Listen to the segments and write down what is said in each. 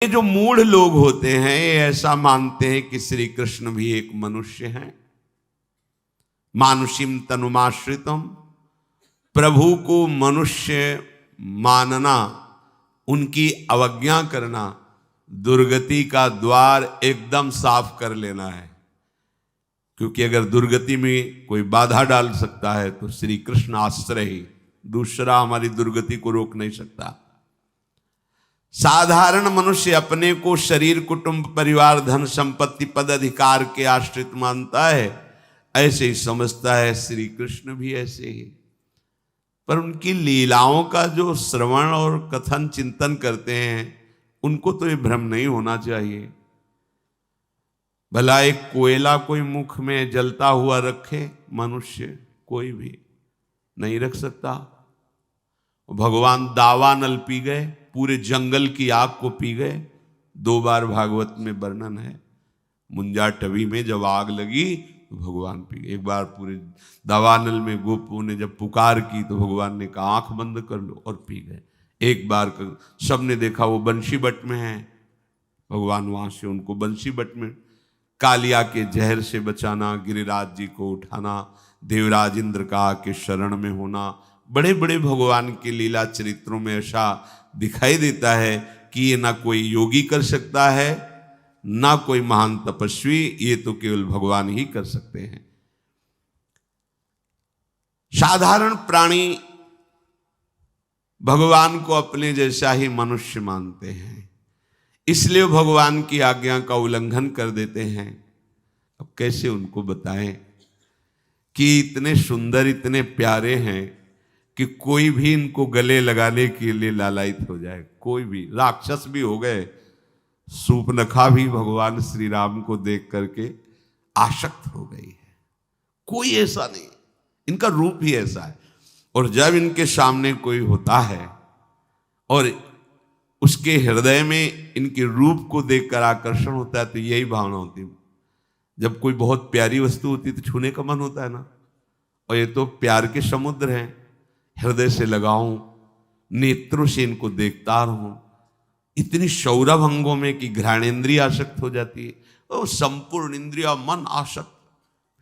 ये जो मूढ़ लोग होते हैं ये ऐसा मानते हैं कि श्री कृष्ण भी एक मनुष्य हैं। मानुषिम तनुमाश्रितम, प्रभु को मनुष्य मानना, उनकी अवज्ञा करना, दुर्गति का द्वार एकदम साफ कर लेना है। क्योंकि अगर दुर्गति में कोई बाधा डाल सकता है तो श्री कृष्ण आश्रय ही, दूसरा हमारी दुर्गति को रोक नहीं सकता। साधारण मनुष्य अपने को शरीर, कुटुंब, परिवार, धन संपत्ति, पद अधिकार के आश्रित मानता है, ऐसे ही समझता है। श्री कृष्ण भी ऐसे ही, पर उनकी लीलाओं का जो श्रवण और कथन चिंतन करते हैं उनको तो ये भ्रम नहीं होना चाहिए। भला एक कोयला कोई मुख में जलता हुआ रखे, मनुष्य कोई भी नहीं रख सकता। भगवान दावानल पी गए, पूरे जंगल की आग को पी गए। 2 बार भागवत में वर्णन है। मुंजा टवी में जब आग लगी तो भगवान पी गए। एक बार पूरे दावानल में गोपों ने जब पुकार की तो भगवान ने कहा आंख बंद कर लो, और पी गए। एक बार सबने देखा वो बंशी बट में है, भगवान वहां से उनको बंशी बट में कालिया के जहर से बचाना, गिरिराज जी को उठाना, देवराज इंद्र का के शरण में होना, बड़े बड़े भगवान के लीला चरित्रों में ऐसा दिखाई देता है कि ये ना कोई योगी कर सकता है, ना कोई महान तपस्वी, ये तो केवल भगवान ही कर सकते हैं। साधारण प्राणी भगवान को अपने जैसा ही मनुष्य मानते हैं, इसलिए भगवान की आज्ञा का उल्लंघन कर देते हैं। अब कैसे उनको बताएं कि इतने सुंदर, इतने प्यारे हैं कि कोई भी इनको गले लगाने के लिए लालायित हो जाए। कोई भी, राक्षस भी हो गए, सूपनखा भी भगवान श्री राम को देख करके आसक्त हो गई है। कोई ऐसा नहीं, इनका रूप ही ऐसा है। और जब इनके सामने कोई होता है और उसके हृदय में इनके रूप को देखकर आकर्षण होता है तो यही भावना होती है। जब कोई बहुत प्यारी वस्तु होती है तो छूने का मन होता है ना, और ये तो प्यार के समुद्र हैं। हृदय से लगाऊं, नेत्रों से इनको देखता रहूं, इतनी सौरभ अंगों में कि घ्राणेन्द्रिय आसक्त हो जाती है, और संपूर्ण इंद्रिया मन आसक्त।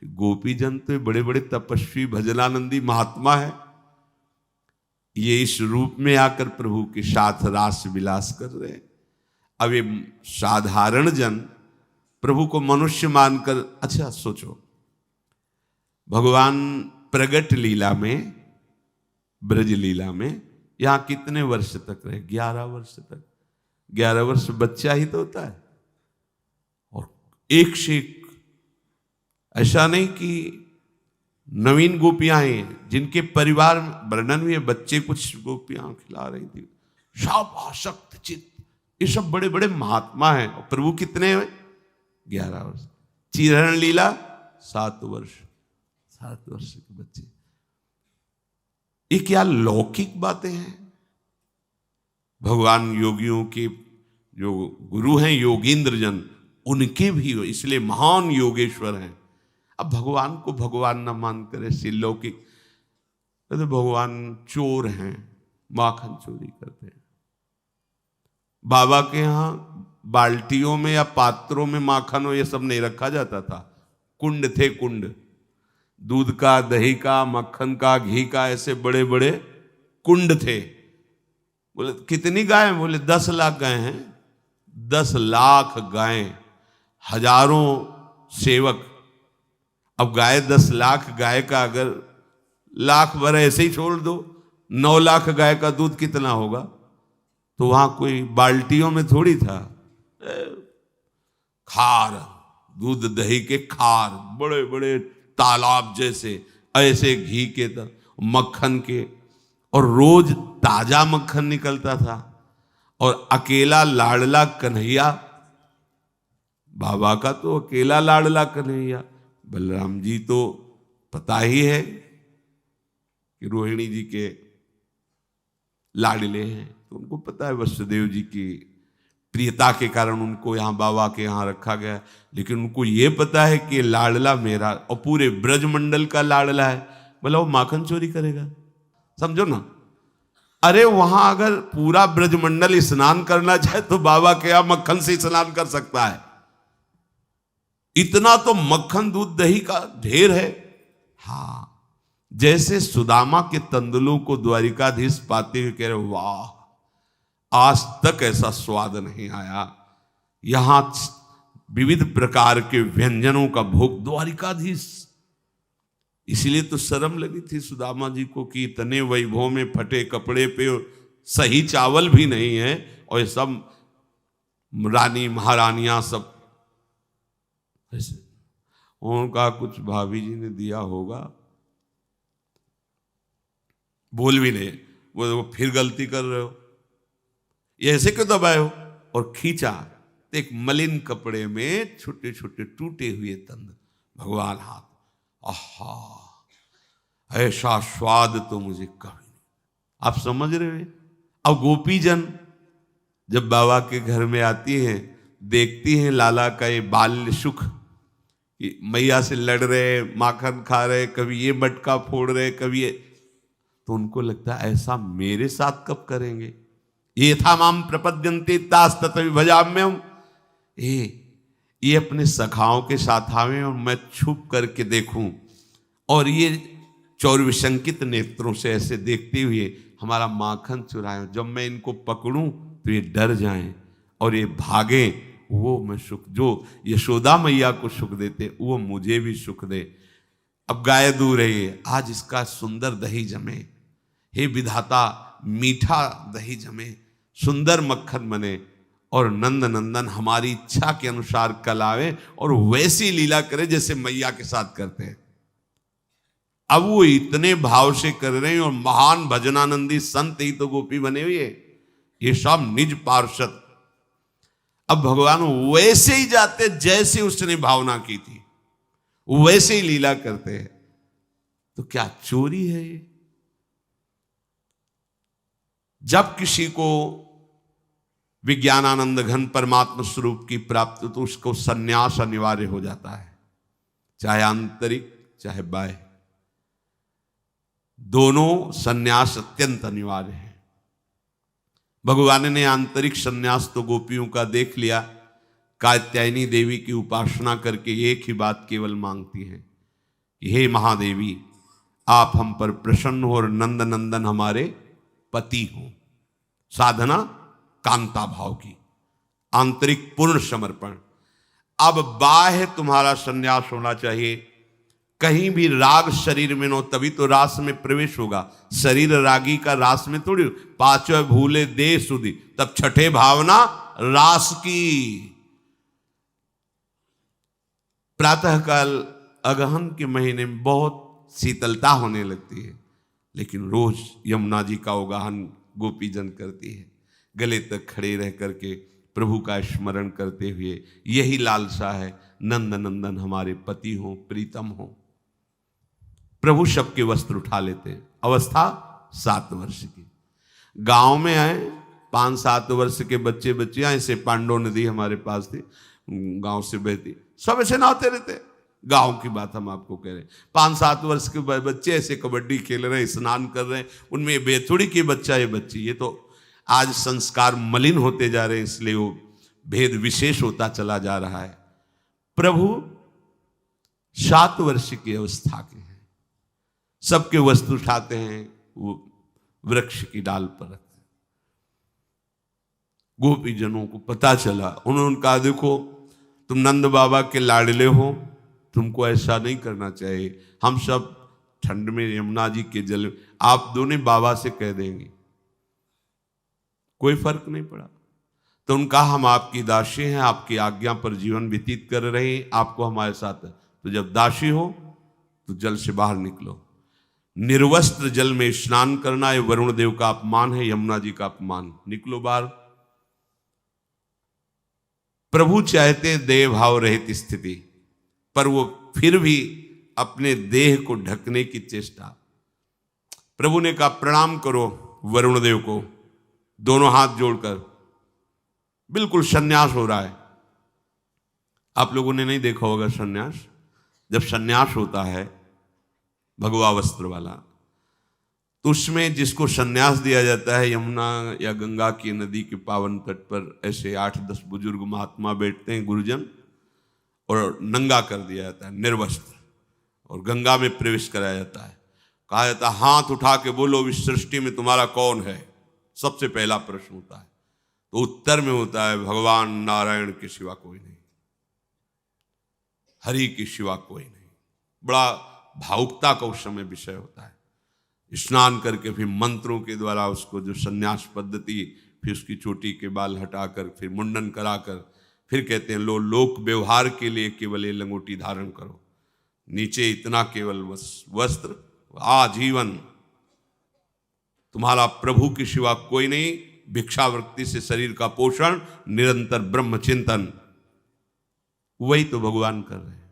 गोपी जन तो बड़े बड़े तपस्वी भजनानंदी महात्मा है, ये इस रूप में आकर प्रभु के साथ रास विलास कर रहे हैं। अब ये साधारण जन प्रभु को मनुष्य मानकर, अच्छा सोचो, भगवान प्रगट लीला में, ब्रज लीला में यहां कितने वर्ष तक रहे? 11 वर्ष तक। 11 वर्ष बच्चा ही तो होता है। और एक से एक, ऐसा नहीं कि नवीन गोपियां हैं जिनके परिवार में वर्णन हुए, बच्चे कुछ गोपियां खिला रही थी, सब आसक्त चित्त, ये सब बड़े बड़े महात्मा हैं। और प्रभु कितने हुए? 11 वर्ष। चिरण लीला 7 वर्ष, 7 वर्ष के बच्चे। ये क्या लौकिक बातें हैं? भगवान योगियों के जो गुरु हैं, योगींद्र जन, उनके भी हो, इसलिए महान योगेश्वर हैं। अब भगवान को भगवान न मानकर ऐसे लौकिक, तो भगवान चोर हैं, माखन चोरी करते हैं। बाबा के यहां बाल्टियों में या पात्रों में माखन हो ये सब नहीं रखा जाता था। कुंड थे, कुंड, दूध का, दही का, मक्खन का, घी का, ऐसे बड़े बड़े कुंड थे। बोले कितनी गाय? बोले 10 लाख गाय हैं। 10 लाख गाय, हजारों सेवक। अब गाय 10 लाख गाय का अगर लाख भर ऐसे ही छोड़ दो, 9 लाख गाय का दूध कितना होगा? तो वहां कोई बाल्टियों में थोड़ी था। खार, दूध दही के खार, बड़े बड़े तालाब जैसे, ऐसे घी के, मक्खन के, और रोज ताजा मक्खन निकलता था। और अकेला लाडला कन्हैया, बाबा का तो अकेला लाडला कन्हैया। बलराम जी तो पता ही है कि रोहिणी जी के लाडले हैं, तो उनको पता है वसुदेव जी की प्रियता के कारण उनको यहाँ बाबा के यहाँ रखा गया। लेकिन उनको ये पता है कि लाडला मेरा और पूरे ब्रजमंडल का लाडला है, बोला वो माखन चोरी करेगा? समझो ना। अरे वहां अगर पूरा ब्रजमंडल स्नान करना चाहे तो बाबा के यहां मक्खन से स्नान कर सकता है। इतना तो मक्खन दूध दही का ढेर है। हाँ, जैसे सुदामा के तंदुलों को द्वारिकाधीश पाते हुए कह रहे, वाह, आज तक ऐसा स्वाद नहीं आया। यहां विविध प्रकार के व्यंजनों का भोग द्वारिकाधीश। इसलिए तो शर्म लगी थी सुदामा जी को कि इतने वैभव में फटे कपड़े पे सही चावल भी नहीं है, और ये सब रानी महारानियां सब ऐसे। उनका कुछ भाभी जी ने दिया होगा, बोल भी नहीं, वो फिर गलती कर रहे हो, ये ऐसे क्यों दबाए हो, और खींचा तो एक मलिन कपड़े में छोटे छोटे टूटे हुए तंद, भगवान हाथ। आहा, ऐसा स्वाद तो मुझे कभी नहीं। आप समझ रहे हैं। अब गोपीजन जब बाबा के घर में आती हैं, देखती हैं लाला का ये बाल्य सुख, कि मैया से लड़ रहे, माखन खा रहे, कभी ये मटका फोड़ रहे, कभी ये, तो उनको लगता है ऐसा मेरे साथ कब करेंगे। ये था माम प्रपद्यन्ते तास तत्व भजाम्यम, ये अपने सखाओं के साथ आवे और मैं छुप करके देखूं, और ये चौरविशंकित नेत्रों से ऐसे देखते हुए हमारा माखन चुराएं। जब मैं इनको पकड़ूं तो ये डर जाएं और ये भागें। वो मैं सुख, जो यशोदा मैया को सुख देते वो मुझे भी सुख दे। अब गाय दूध रही है, आज इसका सुंदर दही जमे, हे विधाता मीठा दही जमे, सुंदर मक्खन बने, और नंद नंदन हमारी इच्छा के अनुसार कल आवे और वैसी लीला करे जैसे मैया के साथ करते हैं। अब वो इतने भाव से कर रहे हैं, और महान भजनानंदी संत ही तो गोपी बने हुए, ये सब निज पार्षद। अब भगवान वैसे ही जाते जैसे उसने भावना की थी, वैसे ही लीला करते हैं। तो क्या चोरी है ये। जब किसी को विज्ञानानंद घन परमात्मा स्वरूप की प्राप्ति, तो उसको संन्यास अनिवार्य हो जाता है, चाहे आंतरिक चाहे बाह्य, दोनों संन्यास अत्यंत अनिवार्य है। भगवान ने आंतरिक संन्यास तो गोपियों का देख लिया। कात्यायनी देवी की उपासना करके एक ही बात केवल मांगती हैं कि हे महादेवी, आप हम पर प्रसन्न हो और नंद नंदन हमारे पति हो। साधना कांता भाव की, आंतरिक पूर्ण समर्पण। अब बाह्य तुम्हारा संन्यास होना चाहिए, कहीं भी राग शरीर में नो, तभी तो रास में प्रवेश होगा। शरीर रागी का रास में थोड़ी, पांचवें भूले दे सुधी, तब छठे भावना रास की। प्रातःकाल अगहन के महीने में बहुत शीतलता होने लगती है, लेकिन रोज यमुना जी का उगाहन गोपीजन करती है, गले तक खड़े रह करके प्रभु का स्मरण करते हुए। यही लालसा है, नंद नंदन हमारे पति हो, प्रीतम हो। प्रभु सबके वस्त्र उठा लेते हैं। अवस्था 7 वर्ष की। गांव में आए 5-7 वर्ष के बच्चे बच्चियां, ऐसे पांडव नदी हमारे पास थी, गांव से बहती, सब ऐसे नहाते रहते। गांव की बात हम आपको कह रहे हैं। 5-7 वर्ष के बच्चे ऐसे कबड्डी खेल रहे हैं, स्नान कर रहे हैं, उनमें बेथुड़ी की बच्चा ये बच्ची, ये तो आज संस्कार मलिन होते जा रहे हैं, इसलिए वो भेद विशेष होता चला जा रहा है। प्रभु 7 वर्ष की अवस्था के हैं, सबके वस्त्र उठाते हैं, वो वृक्ष की डाल पर रखते हैं। गोपीजनों को पता चला, उन्होंने कहा देखो तुम नंद बाबा के लाडले हो, तुमको ऐसा नहीं करना चाहिए। हम सब ठंड में यमुना जी के जल, आप दोनों बाबा से कह देंगे, कोई फर्क नहीं पड़ा। तो उनका हम आपकी दासी हैं, आपकी आज्ञा पर जीवन व्यतीत कर रहे हैं, आपको हमारे साथ है। तो जब दासी हो तो जल से बाहर निकलो। निर्वस्त्र जल में स्नान करना ये वरुण देव का अपमान है, यमुना जी का अपमान। निकलो बाहर। प्रभु चाहते देह भाव रहित स्थिति, पर वो फिर भी अपने देह को ढकने की चेष्टा। प्रभु ने कहा प्रणाम करो वरुण देव को, दोनों हाथ जोड़कर। बिल्कुल सन्यास हो रहा है। आप लोगों ने नहीं देखा होगा सन्यास। जब सन्यास होता है भगवा वस्त्र वाला, तो उसमें जिसको संन्यास दिया जाता है, यमुना या गंगा की नदी के पावन तट पर ऐसे 8-10 बुजुर्ग महात्मा बैठते हैं, गुरुजन, और नंगा कर दिया जाता है, निर्वस्त्र, और गंगा में प्रवेश कराया जाता है। कहा जाता है हाथ उठा के बोलो इस सृष्टि में तुम्हारा कौन है, सबसे पहला प्रश्न होता है। तो उत्तर में होता है भगवान नारायण के सिवा कोई नहीं, हरि के सिवा कोई नहीं। बड़ा भावुकता का उस समय विषय होता है। स्नान करके फिर मंत्रों के द्वारा उसको जो संन्यास पद्धति, फिर उसकी चोटी के बाल हटाकर फिर मुंडन कराकर फिर कहते हैं लो लोक व्यवहार के लिए केवल ये लंगोटी धारण करो, नीचे इतना केवल वस्त्र, आजीवन तुम्हारा प्रभु के सिवा कोई नहीं, भिक्षावृत्ति से शरीर का पोषण, निरंतर ब्रह्म चिंतन। वही तो भगवान कर रहे हैं।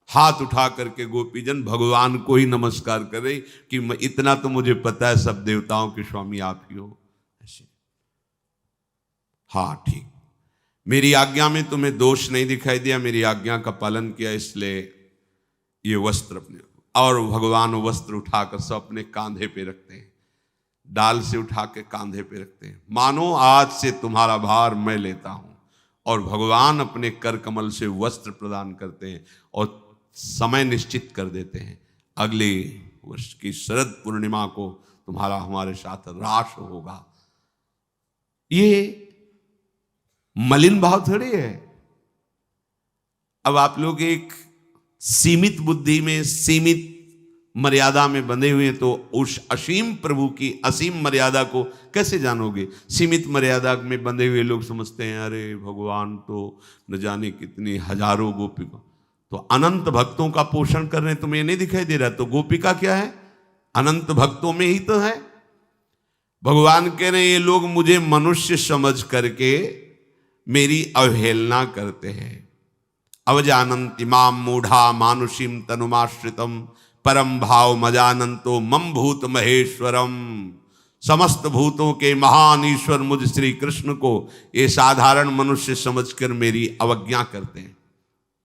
हाथ उठा करके गोपीजन भगवान को ही नमस्कार कर रहे कि इतना तो मुझे पता है सब देवताओं के स्वामी आप ही हो। ऐसे हाँ ठीक, मेरी आज्ञा में तुम्हें दोष नहीं दिखाई दिया, मेरी आज्ञा का पालन किया, इसलिए ये वस्त्र अपने, और भगवान वस्त्र उठाकर सब अपने कांधे पे रखते हैं, डाल से उठा के कांधे पे रखते हैं, मानो आज से तुम्हारा भार मैं लेता हूं। और भगवान अपने कर कमल से वस्त्र प्रदान करते हैं और समय निश्चित कर देते हैं, अगले वर्ष की शरद पूर्णिमा को तुम्हारा हमारे साथ रास होगा। ये मलिन भाव थोड़ी है। अब आप लोग एक सीमित बुद्धि में, सीमित मर्यादा में बंधे हुए हैं, तो उस असीम प्रभु की असीम मर्यादा को कैसे जानोगे? सीमित मर्यादा में बंधे हुए लोग समझते हैं अरे भगवान तो न जाने कितनी हजारों गोपिका, तो अनंत भक्तों का पोषण कर रहे हैं, तुम्हें नहीं दिखाई दे रहा? तो गोपिका क्या है? अनंत भक्तों में ही तो है। भगवान कह रहे हैं ये लोग मुझे मनुष्य समझ करके मेरी अवहेलना करते हैं। अवजानन्ति माम मूढ़ा मानुषीम तनुमाश्रितम परम भाव मजानंतो मम भूत महेश्वरम। समस्त भूतों के महान ईश्वर मुझ श्री कृष्ण को ये साधारण मनुष्य समझकर मेरी अवज्ञा करते हैं।